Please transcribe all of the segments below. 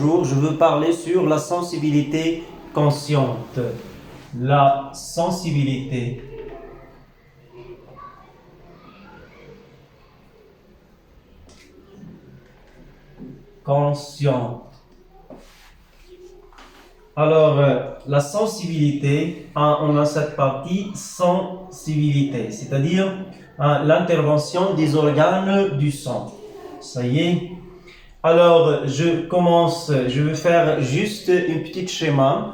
Je veux parler sur la sensibilité consciente. La sensibilité consciente. Alors, la sensibilité, on a cette partie sensibilité, c'est-à-dire l'intervention des organes du sang. Ça y est. Alors, je commence, je vais faire juste un petit schéma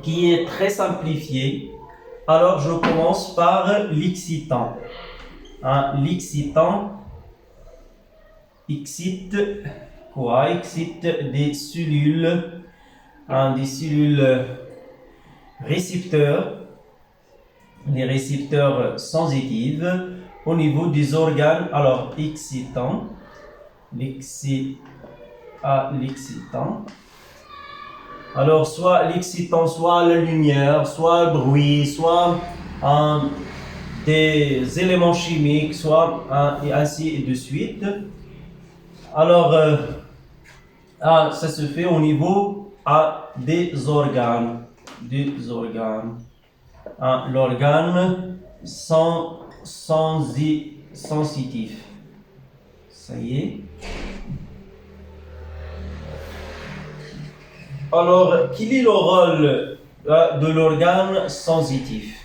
qui est très simplifié. Alors, je commence par l'excitant. L'excitant excite quoi? Excite des cellules récepteurs, les récepteurs sensitifs au niveau des organes. Alors, l'excitant. Alors, soit l'excitant, soit la lumière, soit le bruit, soit des éléments chimiques, soit et ainsi de suite. Alors, ça se fait au niveau des organes. L'organe sensitif. Ça y est. Alors, quel est le rôle de l'organe sensitif?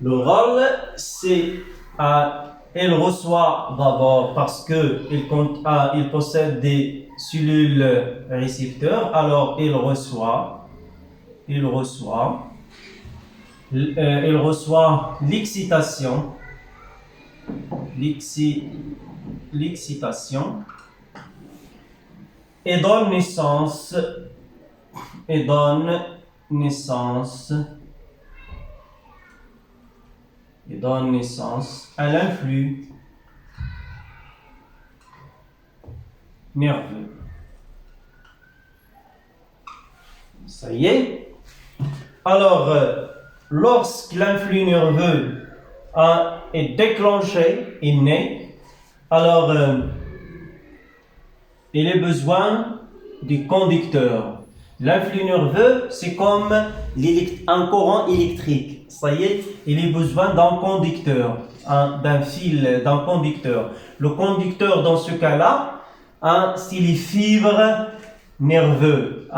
Le rôle, c'est elle reçoit d'abord parce qu'il possède des cellules récepteurs, alors il reçoit l'excitation, et donne naissance à l'influx nerveux. Ça y est. Alors, lorsque l'influx nerveux est déclenché, est né, alors il a besoin du conducteur. L'influx nerveux, c'est comme un courant électrique. Ça y est, il a besoin d'un conducteur, d'un fil, d'un conducteur. Le conducteur, dans ce cas-là, c'est les fibres nerveuses.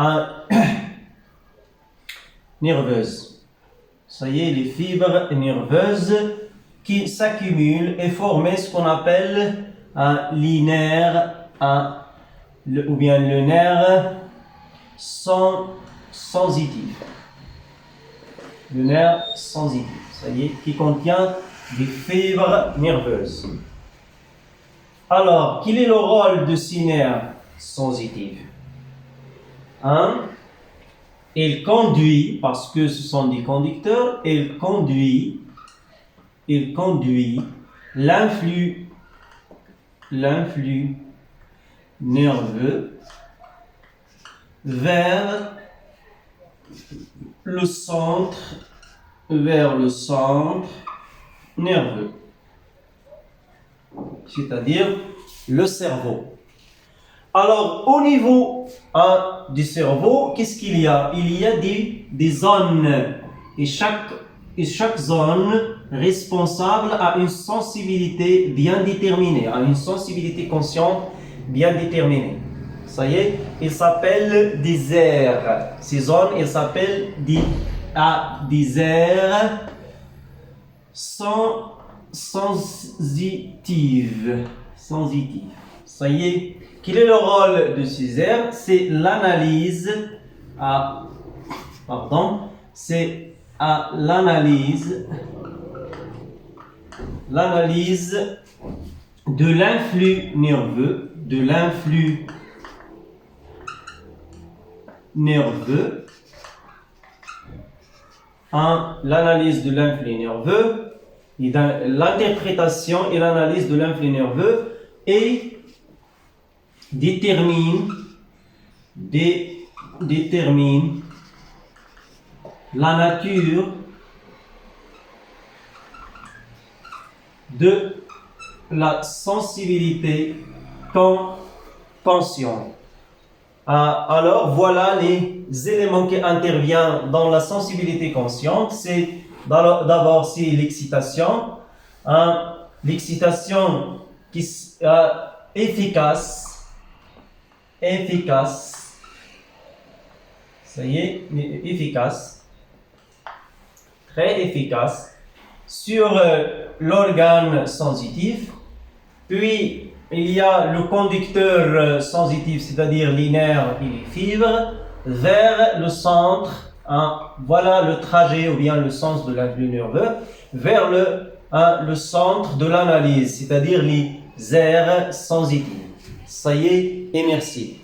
Ça y est, les fibres nerveuses qui s'accumulent et forment ce qu'on appelle les nerfs, ou bien le nerf sensitif. Le nerf sensitif, ça y est, qui contient des fibres nerveuses. Alors, quel est le rôle de ces nerfs sensitifs? Il conduit, parce que ce sont des conducteurs, il conduit l'influx nerveux vers le centre nerveux, c'est-à-dire le cerveau. Alors, au niveau du cerveau, qu'est-ce qu'il y a? Il y a des zones, et chaque zone responsable a une sensibilité bien déterminée, a une sensibilité consciente bien déterminée. Ça y est, ils s'appellent des aires. Ces zones, elles s'appellent des aires sensitives. Ça y est, quel est le rôle de ces aires? C'est l'analyse, l'analyse de l'influx nerveux, l'analyse de l'influx nerveux, et l'interprétation et l'analyse de l'influx nerveux, et détermine la nature de la sensibilité consciente. Alors, voilà les éléments qui interviennent dans la sensibilité consciente. C'est d'abord c'est l'excitation. L'excitation qui efficace. Ça y est, efficace. Très efficace sur l'organe sensitif. Puis, il y a le conducteur sensitif, c'est-à-dire les nerfs et les fibres, vers le centre. Voilà le trajet ou bien le sens de l'influx nerveux, vers le centre de l'analyse, c'est-à-dire les aires sensitives. Ça y est, et merci.